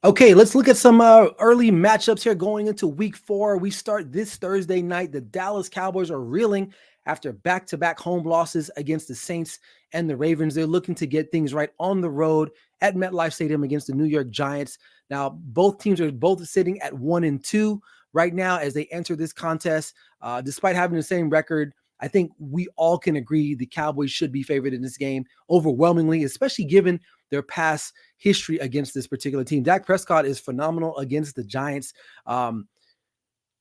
Okay, let's look at some early matchups here going into week 4. We start this Thursday night. The Dallas Cowboys are reeling after back-to-back home losses against the Saints and the Ravens. They're looking to get things right on the road at MetLife Stadium against the New York Giants. Now, both teams are both sitting at 1-2 right now as they enter this contest. Despite having the same record, I think we all can agree the Cowboys should be favored in this game overwhelmingly, especially given their past history against this particular team. Dak Prescott is phenomenal against the Giants. I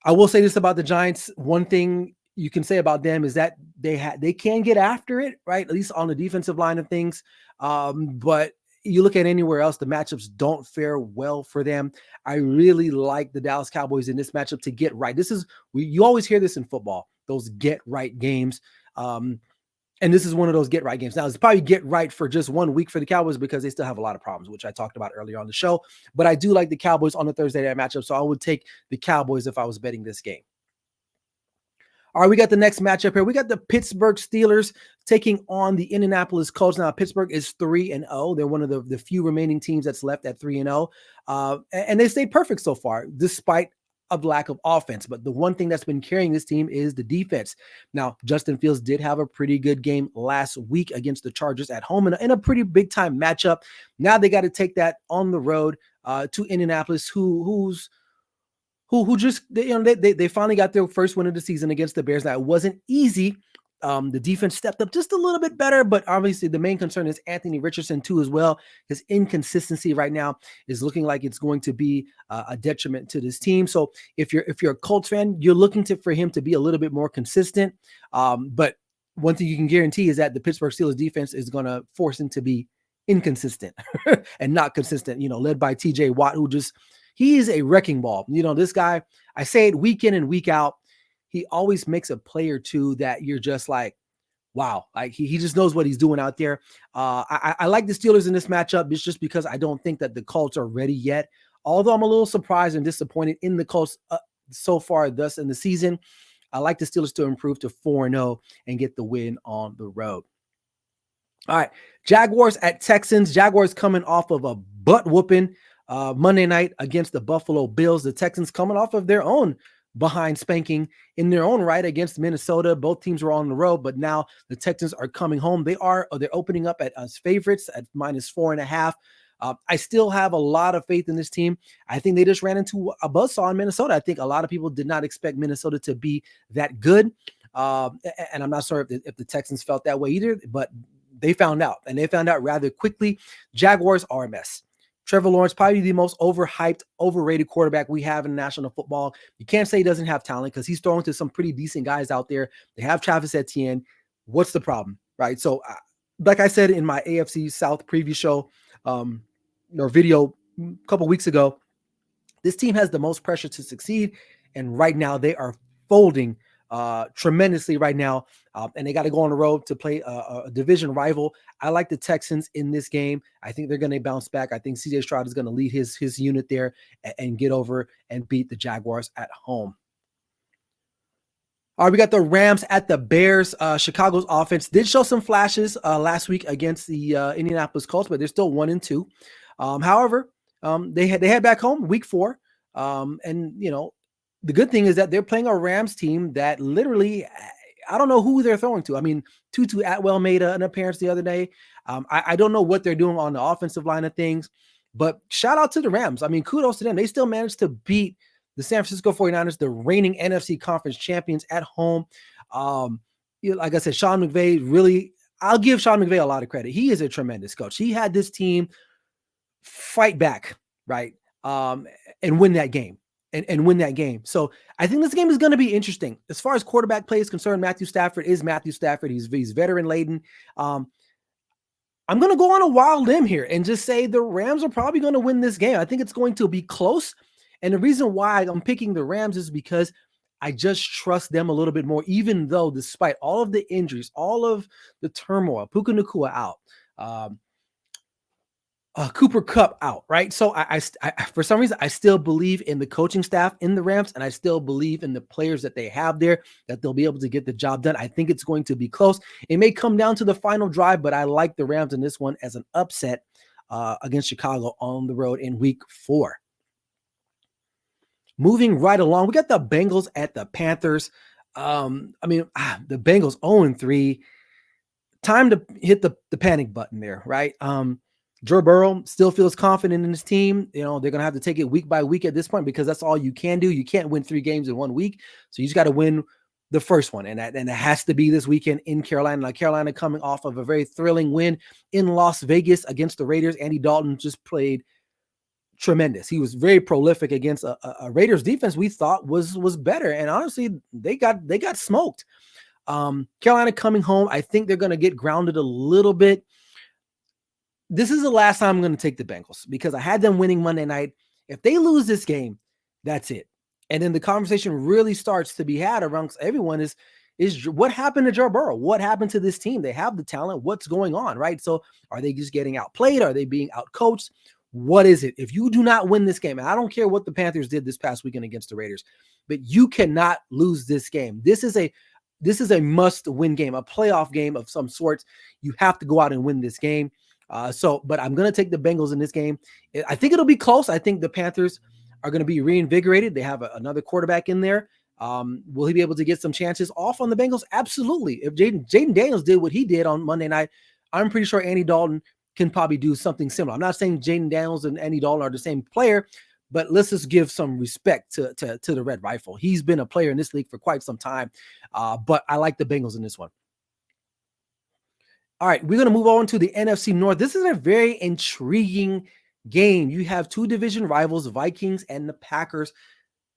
will say this about the Giants. One thing you can say about them is that they can get after it, right? At least on the defensive line of things. But you look at anywhere else, the matchups don't fare well for them. I really like the Dallas Cowboys in this matchup to get right. You always hear this in football, those get right games. And this is one of those get right games. Now, it's probably get right for just 1 week for the Cowboys because they still have a lot of problems, which I talked about earlier on the show. But I do like the Cowboys on the Thursday night matchup, so I would take the Cowboys if I was betting this game. All right, we got the next matchup here. We got the Pittsburgh Steelers taking on the Indianapolis Colts. Now, Pittsburgh is 3-0. They're one of the few remaining teams that's left at 3-0. And they stayed perfect so far, despite of lack of offense. But the one thing that's been carrying this team is the defense. Now, Justin Fields did have a pretty good game last week against the Chargers at home in a pretty big time matchup. Now they got to take that on the road to Indianapolis, who just they finally got their first win of the season against the Bears. Now, it wasn't easy. The defense stepped up just a little bit better, but obviously the main concern is Anthony Richardson too as well. His inconsistency right now is looking like it's going to be a detriment to this team. So if you're a Colts fan, you're looking for him to be a little bit more consistent. But one thing you can guarantee is that the Pittsburgh Steelers defense is going to force him to be inconsistent and not consistent, led by TJ Watt, he is a wrecking ball. This guy, I say it week in and week out, he always makes a play or two that you're just like, wow, like he just knows what he's doing out there. I like the Steelers in this matchup. It's just because I don't think that the Colts are ready yet. Although I'm a little surprised and disappointed in the Colts so far thus in the season. I like the Steelers to improve to 4-0 and get the win on the road. All right, Jaguars at Texans. Jaguars coming off of a butt whooping Monday night against the Buffalo Bills. The Texans coming off of their own behind spanking in their own right against Minnesota. Both teams were on the road, but now the Texans are coming home. They're opening up as favorites at -4.5. I still have a lot of faith in this team. I think they just ran into a buzzsaw in Minnesota. I think a lot of people did not expect Minnesota to be that good. And I'm not sure if the Texans felt that way either, but they found out, and they found out rather quickly. Jaguars are a mess. Trevor Lawrence, probably the most overhyped, overrated quarterback we have in national football. You can't say he doesn't have talent because he's throwing to some pretty decent guys out there. They have Travis Etienne. What's the problem, right? So, like I said in my AFC South preview show or video a couple weeks ago, this team has the most pressure to succeed, and right now they are folding tremendously right now, and they got to go on the road to play a division rival. I like the Texans in this game. I think they're going to bounce back. I think CJ Stroud is going to lead his unit there and get over and beat the Jaguars at home. All right, we got the Rams at the Bears. Chicago's offense did show some flashes last week against the Indianapolis Colts, but they're still 1-2. However, they head back home week 4, and the good thing is that they're playing a Rams team that literally, I don't know who they're throwing to. I mean, Tutu Atwell made an appearance the other day. I don't know what they're doing on the offensive line of things, but shout out to the Rams. I mean, kudos to them. They still managed to beat the San Francisco 49ers, the reigning NFC Conference champions at home. Like I said, Sean McVay I'll give Sean McVay a lot of credit. He is a tremendous coach. He had this team fight back, right, and win that game. And win that game. So I think this game is going to be interesting. As far as quarterback play is concerned, Matthew Stafford is Matthew Stafford. He's veteran laden. I'm going to go on a wild limb here and just say the Rams are probably going to win this game. I think it's going to be close. And the reason why I'm picking the Rams is because I just trust them a little bit more, even though despite all of the injuries, all of the turmoil, Puka Nacua out, Cooper Kupp out, right? So I for some reason, I still believe in the coaching staff in the Rams, and I still believe in the players that they have there, that they'll be able to get the job done. I think it's going to be close. It may come down to the final drive, but I like the Rams in this one as an upset. against Chicago on the road in week 4. Moving right along, we got the Bengals at the Panthers. The Bengals 0-3. Time to hit the panic button there, right? Joe Burrow still feels confident in his team. They're going to have to take it week by week at this point because that's all you can do. You can't win 3 games in 1 week. So you just got to win the first one. And it has to be this weekend in Carolina. Like Carolina coming off of a very thrilling win in Las Vegas against the Raiders. Andy Dalton just played tremendous. He was very prolific against a Raiders defense we thought was better. And honestly, they got smoked. Carolina coming home. I think they're going to get grounded a little bit. This is the last time I'm going to take the Bengals because I had them winning Monday night. If they lose this game, that's it. And then the conversation really starts to be had amongst everyone is what happened to Joe Burrow? What happened to this team? They have the talent. What's going on, right? So are they just getting outplayed? Are they being outcoached? What is it? If you do not win this game, and I don't care what the Panthers did this past weekend against the Raiders, but you cannot lose this game. This is a must-win game, a playoff game of some sorts. You have to go out and win this game. But I'm going to take the Bengals in this game. I think it'll be close. I think the Panthers are going to be reinvigorated. They have another quarterback in there. Will he be able to get some chances off on the Bengals? Absolutely. If Jaden Daniels did what he did on Monday night, I'm pretty sure Andy Dalton can probably do something similar. I'm not saying Jaden Daniels and Andy Dalton are the same player, but let's just give some respect to the Red Rifle. He's been a player in this league for quite some time, but I like the Bengals in this one. All right, we're going to move on to the NFC North. This is a very intriguing game. You have 2 division rivals, the Vikings and the Packers,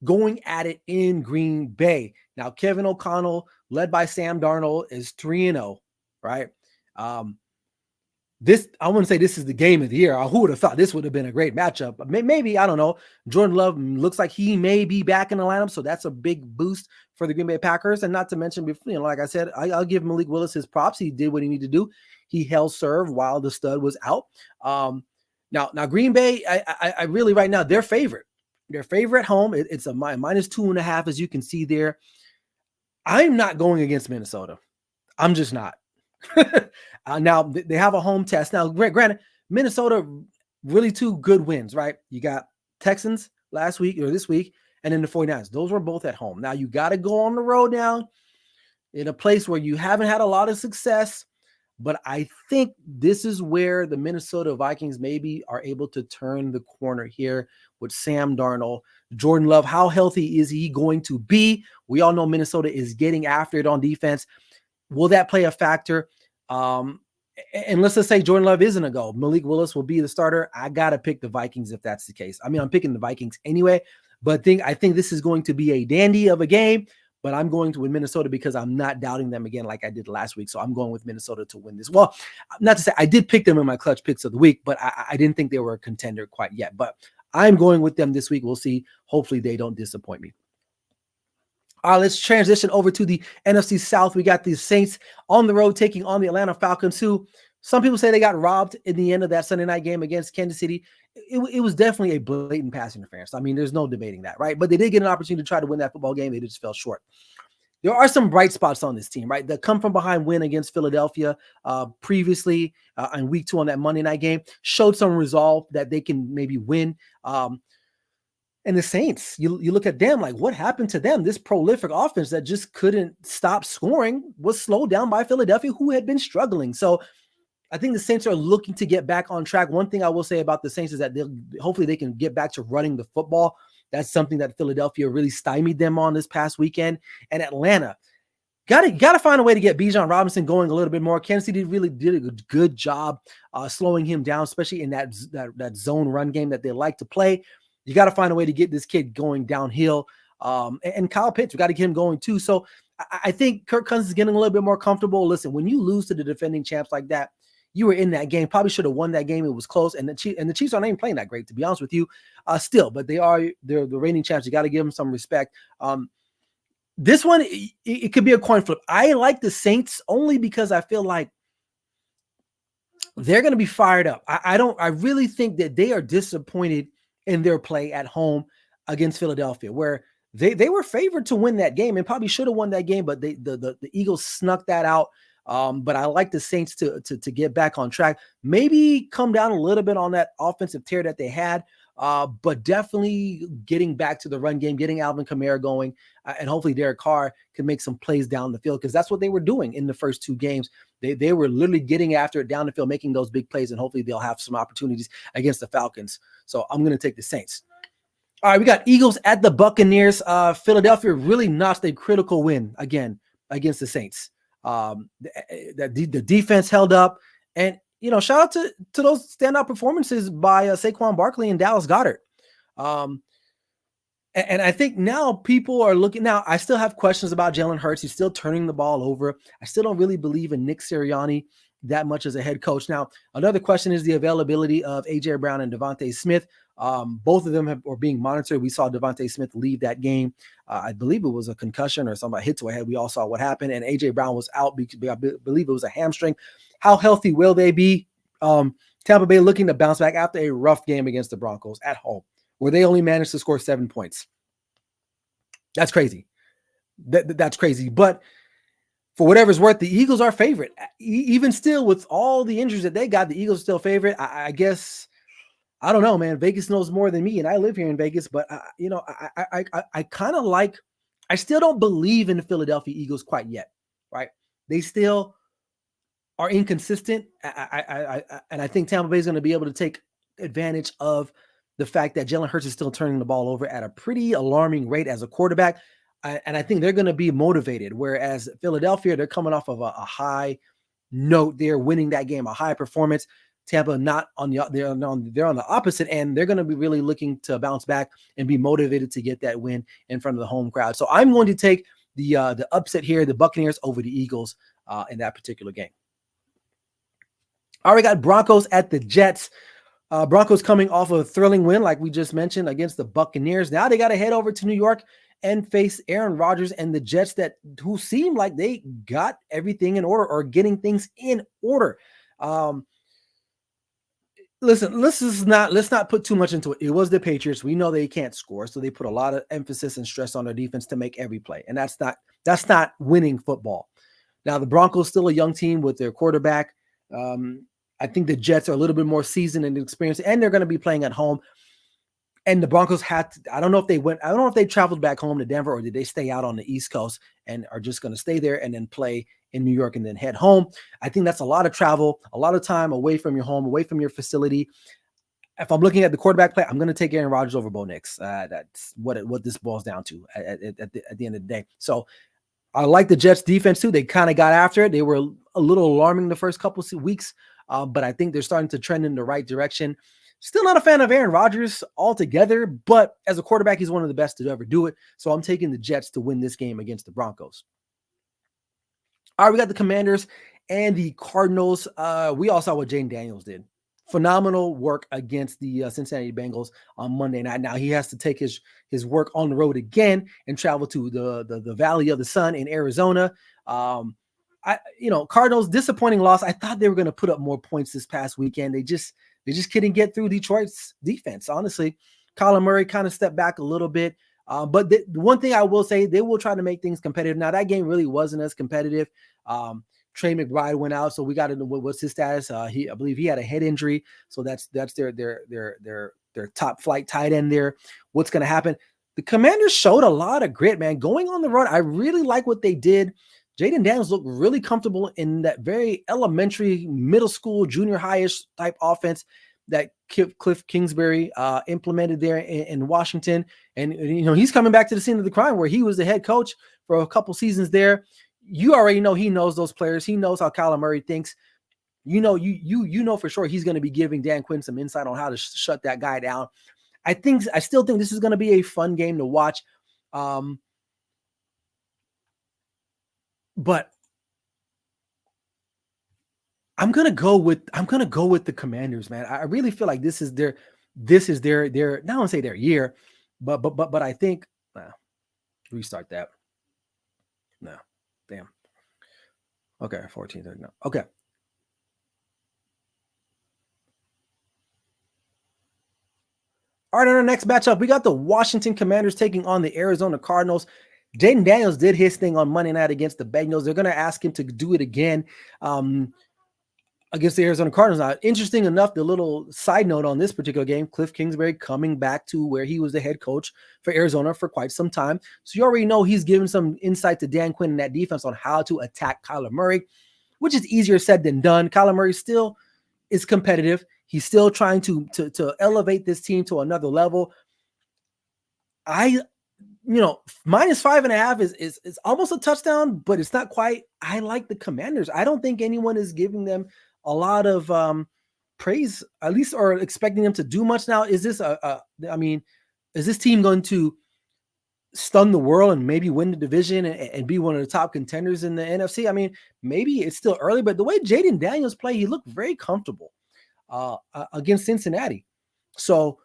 going at it in Green Bay. Now, Kevin O'Connell, led by Sam Darnold, is 3-0, right? I wouldn't say this is the game of the year. Who would have thought this would have been a great matchup? But maybe, I don't know. Jordan Love looks like he may be back in the lineup, so that's a big boost for the Green Bay Packers. And not to mention, like I said, I'll give Malik Willis his props. He did what he needed to do. He held serve while the stud was out. Now Green Bay, I really right now they're favorite. They're favorite at home. It's a -2.5, as you can see there. I'm not going against Minnesota. I'm just not. Now they have a home test. Now, granted, Minnesota really 2 good wins, right? You got Texans last week or this week, and then the 49ers. Those were both at home. Now you got to go on the road now in a place where you haven't had a lot of success. But I think this is where the Minnesota Vikings maybe are able to turn the corner here with Sam Darnold. Jordan Love, how healthy is he going to be? We all know Minnesota is getting after it on defense. Will that play a factor? And let's just say Jordan Love isn't a go. Malik Willis will be the starter. I got to pick the Vikings if that's the case. I mean, I'm picking the Vikings anyway, but I think this is going to be a dandy of a game. But I'm going to win Minnesota because I'm not doubting them again like I did last week. So I'm going with Minnesota to win this. Well, not to say I did pick them in my clutch picks of the week, but I didn't think they were a contender quite yet. But I'm going with them this week. We'll see. Hopefully they don't disappoint me. All right, let's transition over to the NFC South. We got the Saints on the road taking on the Atlanta Falcons, who some people say they got robbed in the end of that Sunday night game against Kansas City. It was definitely a blatant pass interference. I mean, there's no debating that, right? But they did get an opportunity to try to win that football game. They just fell short. There are some bright spots on this team, right? The come from behind win against Philadelphia previously in week 2 on that Monday night game showed some resolve that they can maybe win. And the Saints, you look at them like, what happened to them? This prolific offense that just couldn't stop scoring was slowed down by Philadelphia, who had been struggling. So I think the Saints are looking to get back on track. One thing I will say about the Saints is that hopefully they can get back to running the football. That's something that Philadelphia really stymied them on this past weekend. And Atlanta, got to find a way to get Bijan Robinson going a little bit more. Kansas City really did a good job slowing him down, especially in that zone run game that they like to play. You got to find a way to get this kid going downhill. And Kyle Pitts, we got to get him going too. So I think Kirk Cousins is getting a little bit more comfortable. Listen, when you lose to the defending champs like that, you were in that game. Probably should have won that game. It was close, and the Chiefs aren't even playing that great, to be honest with you. Still, but they're the reigning champs. You got to give them some respect. This one, it could be a coin flip. I like the Saints only because I feel like they're going to be fired up. I really think that they are disappointed in their play at home against Philadelphia, where they were favored to win that game and probably should have won that game, but the Eagles snuck that out. But I like the Saints to get back on track, maybe come down a little bit on that offensive tear that they had. But definitely getting back to the run game, getting Alvin Kamara going, and hopefully Derek Carr can make some plays down the field, because that's what they were doing in the first two games. They were literally getting after it down the field, making those big plays, and hopefully they'll have some opportunities against the Falcons. So I'm going to take the Saints. All right, we got Eagles at the Buccaneers. Philadelphia really notched a critical win again against the Saints. The defense held up, and shout out to those standout performances by Saquon Barkley and Dallas Goedert. And I think now people are looking. Now, I still have questions about Jalen Hurts. He's still turning the ball over. I still don't really believe in Nick Sirianni that much as a head coach. Now, another question is the availability of A.J. Brown and Devontae Smith. Both of them are being monitored. We saw Devontae Smith leave that game. I believe it was a concussion or somebody hit to a head. We all saw what happened. And A.J. Brown was out because I believe it was a hamstring. How healthy will they be? Tampa Bay looking to bounce back after a rough game against the Broncos at home, where they only managed to score 7 points. That's crazy. That's crazy. But for whatever's worth, the Eagles are favorite. Even still, with all the injuries that they got, the Eagles are still favorite. I guess, I don't know, man. Vegas knows more than me, and I live here in Vegas. But, I kind of like – I still don't believe in the Philadelphia Eagles quite yet, right? They still are inconsistent. And I think Tampa Bay is going to be able to take advantage of the fact that Jalen Hurts is still turning the ball over at a pretty alarming rate as a quarterback. And I think they're going to be motivated, whereas Philadelphia, they're coming off of a high note. They're winning that game, a high performance. Tampa not on the they're on the opposite end. They're going to be really looking to bounce back and be motivated to get that win in front of the home crowd. So I'm going to take the upset here, the Buccaneers over the Eagles in that particular game. All right, we got Broncos at the Jets. Broncos coming off of a thrilling win, like we just mentioned, against the Buccaneers. Now they got to head over to New York and face Aaron Rodgers and the Jets who seem like they got everything in order, or getting things in order. Listen, let's not put too much into it. It was the Patriots. We know they can't score, so they put a lot of emphasis and stress on their defense to make every play, and that's not winning football. Now the Broncos still a young team with their quarterback. I think the Jets are a little bit more seasoned and experienced, and they're going to be playing at home. And the Broncos I don't know if they traveled back home to Denver, or did they stay out on the East Coast and are just going to stay there and then play in New York and then head home. I think that's a lot of travel, a lot of time away from your home, away from your facility. If I'm looking at the quarterback play, I'm going to take Aaron Rodgers over Bo Nix. That's what this boils down to at the end of the day. So I like the Jets defense too. They kind of got after it. They were a little alarming the first couple of weeks, but I think they're starting to trend in the right direction. Still not a fan of Aaron Rodgers altogether, but as a quarterback, he's one of the best to ever do it. So I'm taking the Jets to win this game against the Broncos. All right, we got the Commanders and the Cardinals. We all saw what Jayden Daniels did. Phenomenal work against the Cincinnati Bengals on Monday night. Now he has to take his work on the road again and travel to the Valley of the Sun in Arizona. Cardinals, disappointing loss. I thought they were going to put up more points this past weekend. They just couldn't get through Detroit's defense. Honestly, Kyler Murray kind of stepped back a little bit. But the one thing I will say, they will try to make things competitive. Now that game really wasn't as competitive. Trey McBride went out, so we got to know what's his status. I believe he had a head injury, so that's their top flight tight end there. What's going to happen? The Commanders showed a lot of grit, man. Going on the road, I really like what they did. Jayden Daniels looked really comfortable in that very elementary, middle school, junior high-ish type offense that Cliff Kingsbury implemented there in Washington. And he's coming back to the scene of the crime where he was the head coach for a couple seasons there. You already know he knows those players. He knows how Kyler Murray thinks. You know for sure he's going to be giving Dan Quinn some insight on how to shut that guy down. I still think this is going to be a fun game to watch. But I'm gonna go with the Commanders, man. I really feel like this is their not want to say their year, but I think restart that. No, damn. Okay, 14th. No, okay. All right, on our next matchup, we got the Washington Commanders taking on the Arizona Cardinals. Jaden Daniels did his thing on Monday night against the Bengals. They're going to ask him to do it again against the Arizona Cardinals. Now, interesting enough, the little side note on this particular game, Cliff Kingsbury coming back to where he was the head coach for Arizona for quite some time. So you already know he's given some insight to Dan Quinn and that defense on how to attack Kyler Murray, which is easier said than done. Kyler Murray still is competitive. He's still trying to elevate this team to another level. Minus 5.5 is almost a touchdown, but it's not quite. I like the Commanders. I don't think anyone is giving them a lot of praise, at least, or expecting them to do much. Now, is this is this team going to stun the world and maybe win the division and be one of the top contenders in the NFC? I mean, maybe it's still early, but the way Jaden Daniels played, he looked very comfortable against Cincinnati. So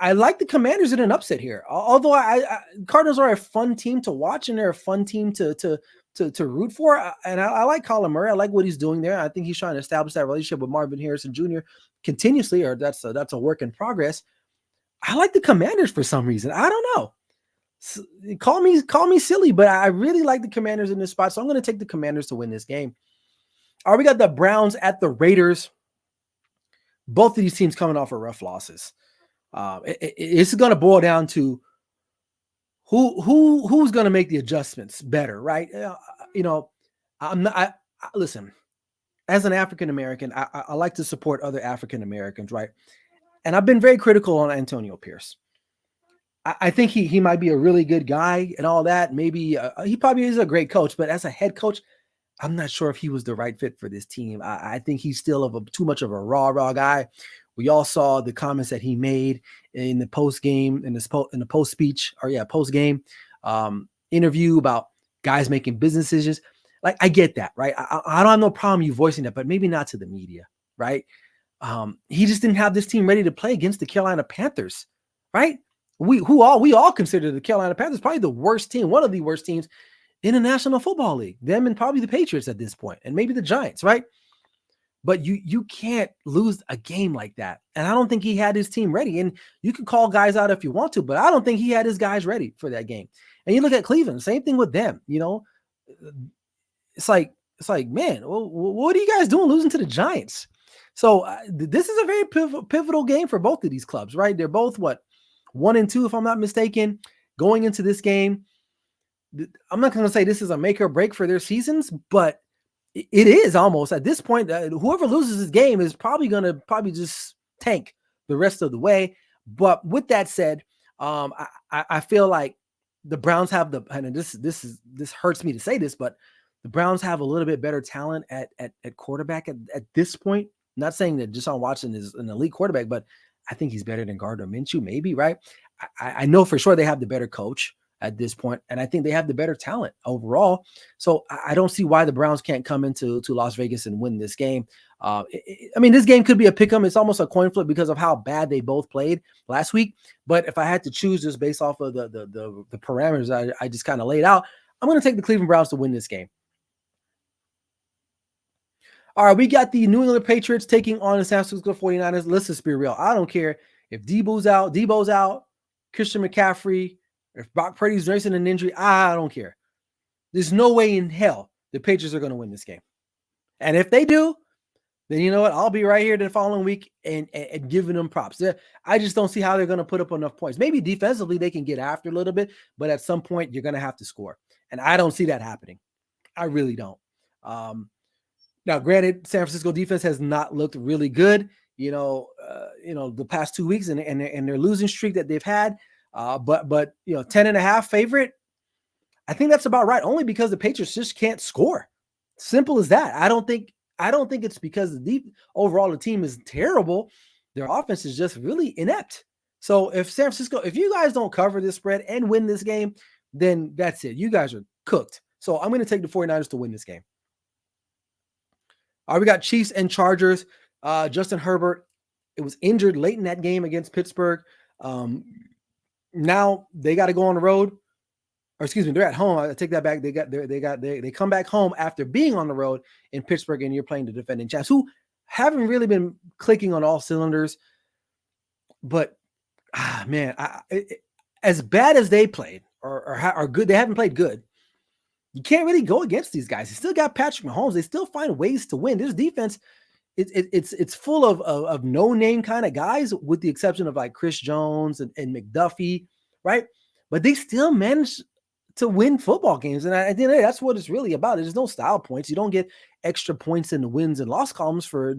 I like the Commanders in an upset here. Although Cardinals are a fun team to watch and they're a fun team to root for. And I like Kyler Murray. I like what he's doing there. I think he's trying to establish that relationship with Marvin Harrison Jr. continuously, or that's a work in progress. I like the Commanders for some reason. I don't know. Call me silly, but I really like the Commanders in this spot. So I'm going to take the Commanders to win this game. All right, we got the Browns at the Raiders. Both of these teams coming off of rough losses. It's going to boil down to who's going to make the adjustments better, right? Listen, as an African American, I like to support other African Americans, right? And I've been very critical on Antonio Pierce. I think he might be a really good guy and all that. Maybe he probably is a great coach, but as a head coach, I'm not sure if he was the right fit for this team. I think he's still too much of a raw guy. We all saw the comments that he made in the post game, in the post speech, post game interview about guys making business decisions. Like, I get that, right? I don't have no problem you voicing that, but maybe not to the media, right? He just didn't have this team ready to play against the Carolina Panthers, right? We all consider the Carolina Panthers probably the worst team, one of the worst teams in the National Football League. Them and probably the Patriots at this point, and maybe the Giants, right? But you can't lose a game like that. And I don't think he had his team ready. And you can call guys out if you want to, but I don't think he had his guys ready for that game. And you look at Cleveland, same thing with them. It's like, man, what are you guys doing losing to the Giants? So this is a very pivotal game for both of these clubs, right? They're both 1-2, if I'm not mistaken, going into this game. I'm not going to say this is a make or break for their seasons, but it is almost at this point. Whoever loses this game is probably going to just tank the rest of the way. But with that said, I feel like the Browns have and this hurts me to say this, but the Browns have a little bit better talent at quarterback at this point. I'm not saying that Deshaun Watson is an elite quarterback, but I think he's better than Gardner Minshew, maybe, right? I know for sure they have the better coach at this point, and I think they have the better talent overall. So I don't see why the Browns can't come into Las Vegas and win this game. This game could be a pick-em. It's almost a coin flip because of how bad they both played last week. But if I had to choose just based off of the parameters I just kind of laid out, I'm going to take the Cleveland Browns to win this game. All right, we got the New England Patriots taking on the San Francisco 49ers. Let's just be real. I don't care if Debo's out, Christian McCaffrey, if Brock Purdy's nursing an injury, I don't care. There's no way in hell the Patriots are going to win this game. And if they do, then you know what? I'll be right here the following week and giving them props. I just don't see how they're going to put up enough points. Maybe defensively they can get after a little bit, but at some point you're going to have to score. And I don't see that happening. I really don't. Now, granted, San Francisco defense has not looked really good, the past 2 weeks and their losing streak that they've had. But 10.5 favorite, I think that's about right. Only because the Patriots just can't score. Simple as that. I don't think it's because overall the team is terrible. Their offense is just really inept. So if you guys don't cover this spread and win this game, then that's it. You guys are cooked. So I'm going to take the 49ers to win this game. All right, we got Chiefs and Chargers. Justin Herbert, it was injured late in that game against Pittsburgh. Now they got to go on the road, or excuse me, they're at home. I take that back. They come back home after being on the road in Pittsburgh, and you're playing the defending champs who haven't really been clicking on all cylinders. But man, as bad as they played, are good. They haven't played good. You can't really go against these guys. They still got Patrick Mahomes. They still find ways to win. This defense, it's full of no name kind of guys, with the exception of like Chris Jones and McDuffie, right? But they still manage to win football games, and I think that's what it's really about. There's no style points. You don't get extra points in the wins and loss columns for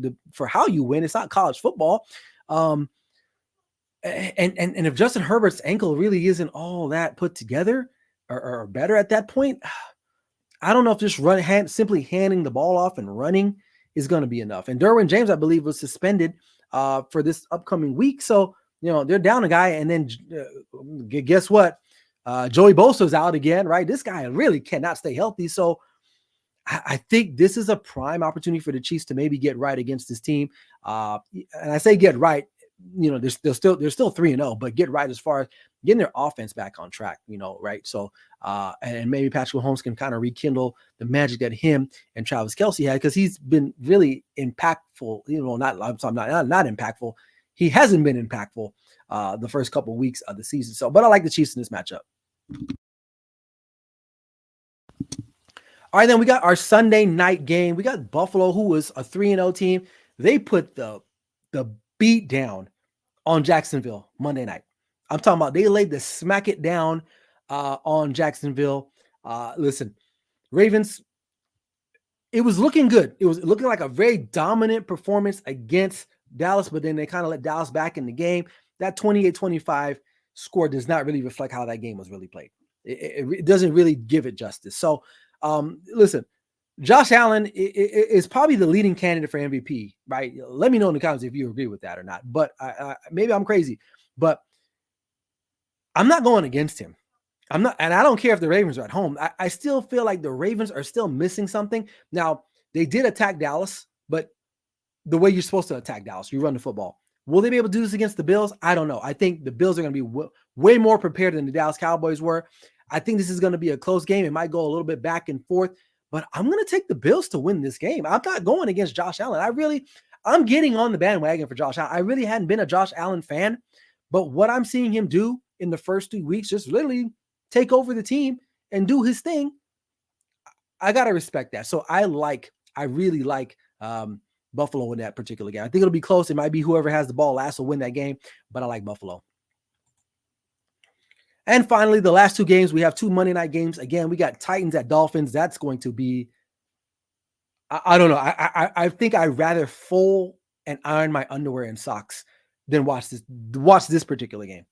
how you win. It's not college football. And if Justin Herbert's ankle really isn't all that put together or better at that point, I don't know if just simply handing the ball off and running is going to be enough. And Derwin James, I believe, was suspended for this upcoming week. So, they're down a guy. And then guess what? Joey Bosa's out again, right? This guy really cannot stay healthy. So I think this is a prime opportunity for the Chiefs to maybe get right against this team. And I say get right, they're still 3-0, but get right as far as getting their offense back on track, right? So, and maybe Patrick Mahomes can kind of rekindle the magic that him and Travis Kelce had, because he's been really impactful, not impactful. He hasn't been impactful the first couple of weeks of the season. So, but I like the Chiefs in this matchup. All right, then we got our Sunday night game. We got Buffalo, who was a 3-0 team. They put the beat down on Jacksonville Monday night. I'm talking about they laid the smack it down on Jacksonville. Listen, Ravens, it was looking good. It was looking like a very dominant performance against Dallas, but then they kind of let Dallas back in the game. That 28-25 score does not really reflect how that game was really played. It doesn't really give it justice. So, listen, Josh Allen is probably the leading candidate for MVP, right? Let me know in the comments if you agree with that or not. But maybe I'm crazy, but I'm not going against him. I'm not, and I don't care if the Ravens are at home. I still feel like the Ravens are still missing something. Now, they did attack Dallas, but the way you're supposed to attack Dallas, you run the football. Will they be able to do this against the Bills? I don't know. I think the Bills are going to be way more prepared than the Dallas Cowboys were. I think this is going to be a close game. It might go a little bit back and forth, but I'm going to take the Bills to win this game. I'm not going against Josh Allen. I'm getting on the bandwagon for Josh Allen. I really hadn't been a Josh Allen fan, but what I'm seeing him do in the first 2 weeks, just literally take over the team and do his thing, I got to respect that. So I really like Buffalo in that particular game. I think it'll be close. It might be whoever has the ball last will win that game, but I like Buffalo. And finally, the last two games, we have two Monday night games. Again, we got Titans at Dolphins. That's going to be, I don't know. I think I'd rather fold and iron my underwear and socks than watch this particular game.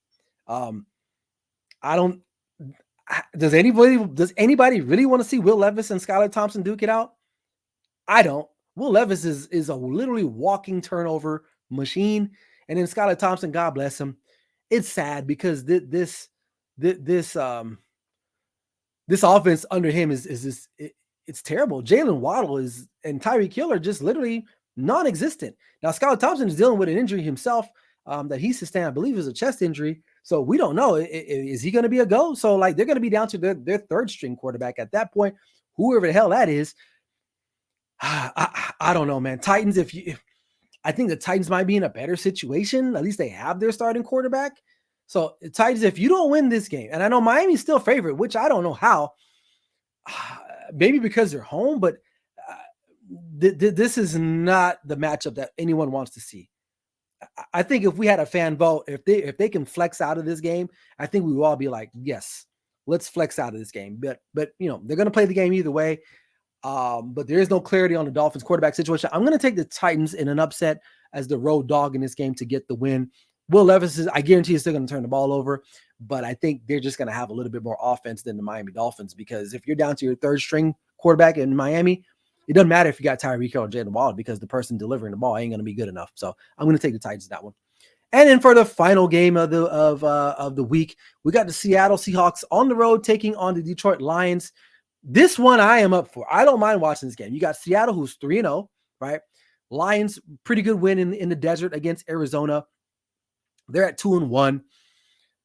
Does anybody really want to see Will Levis and Skylar Thompson duke it out? I don't. Will Levis is a literally walking turnover machine. And then Skylar Thompson, God bless him. It's sad because this offense under him it's terrible. Jalen Waddle and Tyreek Hill are just literally non-existent. Now, Skylar Thompson is dealing with an injury himself that he sustained, I believe, is a chest injury. So we don't know. Is he going to be a go? So like they're going to be down to their third string quarterback at that point, whoever the hell that is. I don't know, man. Titans, I think the Titans might be in a better situation. At least they have their starting quarterback. So Titans, if you don't win this game, and I know Miami's still favorite, which I don't know how, maybe because they're home, but this is not the matchup that anyone wants to see. I think if we had a fan vote, if they can flex out of this game, I think we would all be like, yes, let's flex out of this game. But they're going to play the game either way. But there is no clarity on the Dolphins quarterback situation. I'm going to take the Titans in an upset as the road dog in this game to get the win. Will Levis I guarantee, is still going to turn the ball over, but I think they're just going to have a little bit more offense than the Miami Dolphins, because if you're down to your third string quarterback in Miami, it doesn't matter if you got Tyreek Hill or Jalen Waddle, because the person delivering the ball ain't going to be good enough. So I'm going to take the Titans in that one. And then for the final game of the week, we got the Seattle Seahawks on the road taking on the Detroit Lions. This one I am up for. I don't mind watching this game. You got Seattle, who's 3-0, right? Lions, pretty good win in the desert against Arizona. They're at 2-1.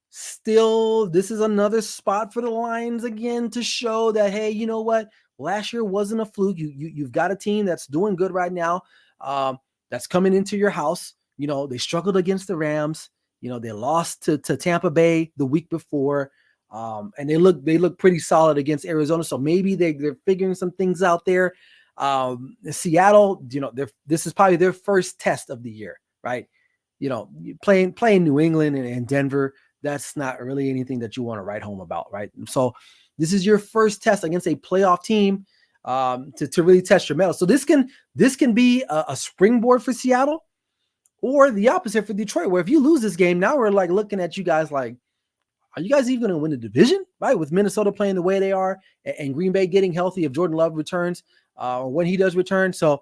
Still, this is another spot for the Lions again to show that, hey, you know what? Last year wasn't a fluke. You've got a team that's doing good right now, that's coming into your house. They struggled against the Rams. They lost to Tampa Bay the week before. And they look pretty solid against Arizona. So maybe they're figuring some things out there. Seattle, this is probably their first test of the year, right? Playing New England and Denver, that's not really anything that you want to write home about, right? So this is your first test against a playoff team to really test your mettle. So this can be a springboard for Seattle, or the opposite for Detroit, where if you lose this game, now we're like looking at you guys like, are you guys even going to win the division, right? With Minnesota playing the way they are and Green Bay getting healthy if Jordan Love returns or when he does return. So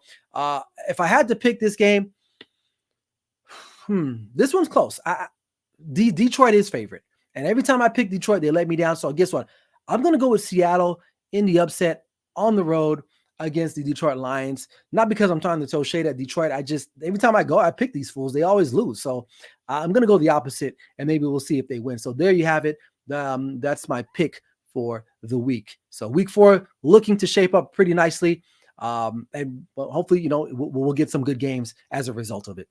if I had to pick this game, this one's close. Detroit is favorite. And every time I pick Detroit, they let me down. So guess what? I'm going to go with Seattle in the upset on the road against the Detroit Lions. Not because I'm trying to throw shade at Detroit. Every time I pick these fools, they always lose. So I'm going to go the opposite, and maybe we'll see if they win. So there you have it. That's my pick for the week. So week 4 looking to shape up pretty nicely. And hopefully, we'll get some good games as a result of it.